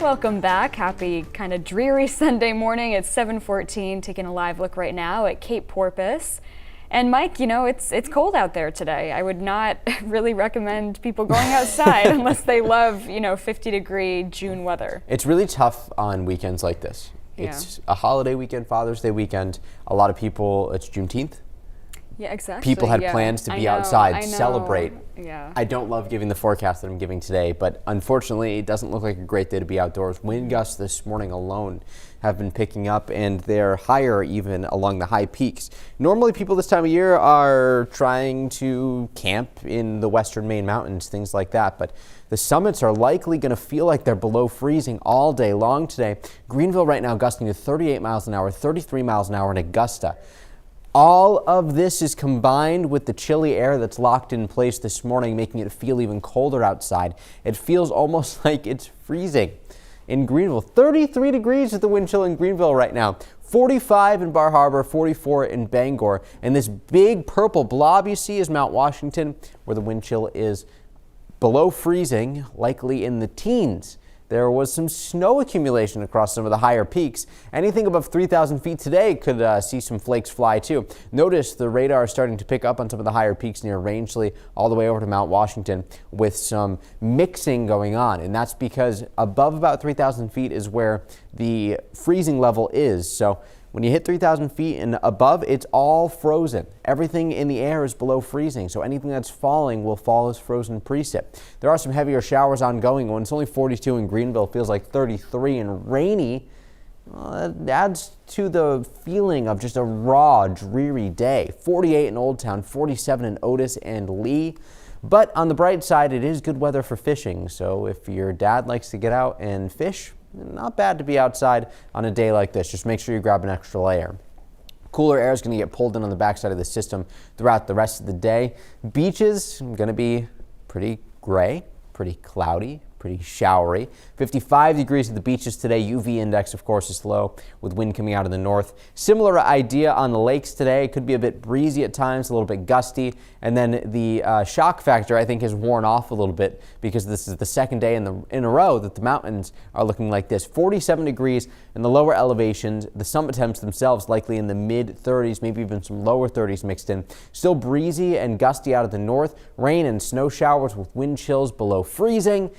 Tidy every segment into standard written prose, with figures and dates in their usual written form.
Welcome back. Happy kind of dreary Sunday morning. It's 7:14, taking a live look right now at Cape Porpoise. And Mike, it's cold out there today. I would not really recommend people going outside unless they love, 50-degree June weather. It's really tough on weekends like this. It's a holiday weekend, Father's Day weekend. A lot of people, it's Juneteenth. Yeah, exactly. People had plans to be outside, celebrate. Yeah. I don't love giving the forecast that I'm giving today, but unfortunately, it doesn't look like a great day to be outdoors. Wind gusts this morning alone have been picking up, and they're higher even along the high peaks. Normally, people this time of year are trying to camp in the western Maine mountains, things like that, but the summits are likely going to feel like they're below freezing all day long today. Greenville right now gusting to 38 miles an hour, 33 miles an hour in Augusta. All of this is combined with the chilly air that's locked in place this morning, making it feel even colder outside. It feels almost like it's freezing in Greenville. 33 degrees is the wind chill in Greenville right now. 45 in Bar Harbor, 44 in Bangor. And this big purple blob you see is Mount Washington, where the wind chill is below freezing, likely in the teens. There was some snow accumulation across some of the higher peaks. Anything above 3,000 feet today could see some flakes fly too. Notice the radar is starting to pick up on some of the higher peaks near Rangeley all the way over to Mount Washington with some mixing going on. And that's because above about 3,000 feet is where the freezing level is. So when you hit 3,000 feet and above, it's all frozen. Everything in the air is below freezing, so anything that's falling will fall as frozen precip. There are some heavier showers ongoing. When it's only 42 in Greenville, it feels like 33 and rainy. It adds to the feeling of just a raw, dreary day. 48 in Old Town, 47 in Otis and Lee. But on the bright side, it is good weather for fishing, so if your dad likes to get out and fish, not bad to be outside on a day like this. Just make sure you grab an extra layer. Cooler air is going to get pulled in on the backside of the system throughout the rest of the day. Beaches going to be pretty gray, pretty cloudy, pretty showery. 55 degrees at the beaches today. UV index, of course, is low with wind coming out of the north. Similar idea on the lakes today. It could be a bit breezy at times, a little bit gusty. And then the shock factor, I think, has worn off a little bit because this is the second day in a row that the mountains are looking like this. 47 degrees in the lower elevations. The summit temps themselves likely in the mid 30s, maybe even some lower 30s mixed in. Still breezy and gusty out of the north. Rain and snow showers with wind chills below freezing,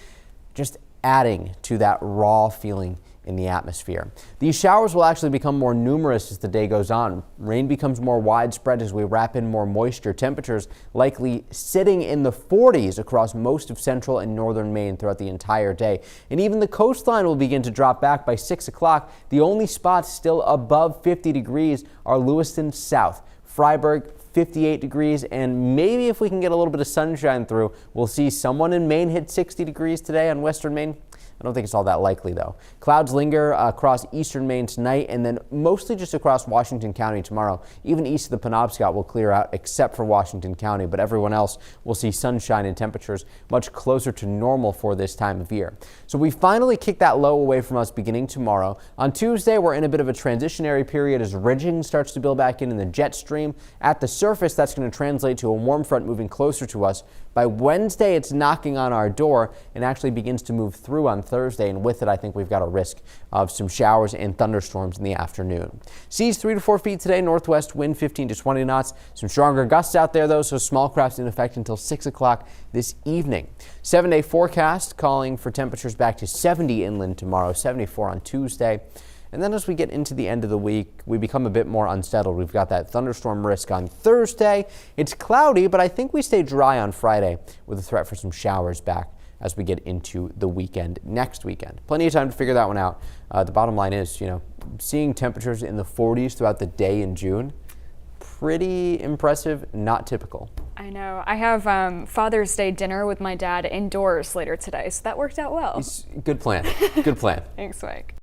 just adding to that raw feeling in the atmosphere. These showers will actually become more numerous as the day goes on. Rain becomes more widespread as we wrap in more moisture. Temperatures likely sitting in the 40s across most of central and northern Maine throughout the entire day. And even the coastline will begin to drop back by 6 o'clock. The only spots still above 50 degrees are Lewiston South, Freiburg, 58 degrees, and maybe if we can get a little bit of sunshine through, we'll see someone in Maine hit 60 degrees today on western Maine. I don't think it's all that likely, though. Clouds linger across eastern Maine tonight and then mostly just across Washington County tomorrow. Even east of the Penobscot will clear out except for Washington County, but everyone else will see sunshine and temperatures much closer to normal for this time of year. So we finally kick that low away from us beginning tomorrow. On Tuesday, we're in a bit of a transitionary period as ridging starts to build back in the jet stream. At the surface, that's going to translate to a warm front moving closer to us. By Wednesday, it's knocking on our door and actually begins to move through on Thursday, and with it, I think we've got a risk of some showers and thunderstorms in the afternoon. Seas 3 to 4 feet today, northwest wind 15 to 20 knots. Some stronger gusts out there, though, so small crafts in effect until 6 o'clock this evening. 7-day forecast calling for temperatures back to 70 inland tomorrow, 74 on Tuesday. And then as we get into the end of the week, we become a bit more unsettled. We've got that thunderstorm risk on Thursday. It's cloudy, but I think we stay dry on Friday with a threat for some showers back as we get into the weekend next weekend. Plenty of time to figure that one out. The bottom line is, seeing temperatures in the 40s throughout the day in June, pretty impressive, not typical. I know. I have Father's Day dinner with my dad indoors later today, so that worked out well. Good plan. Good plan. Thanks, Mike.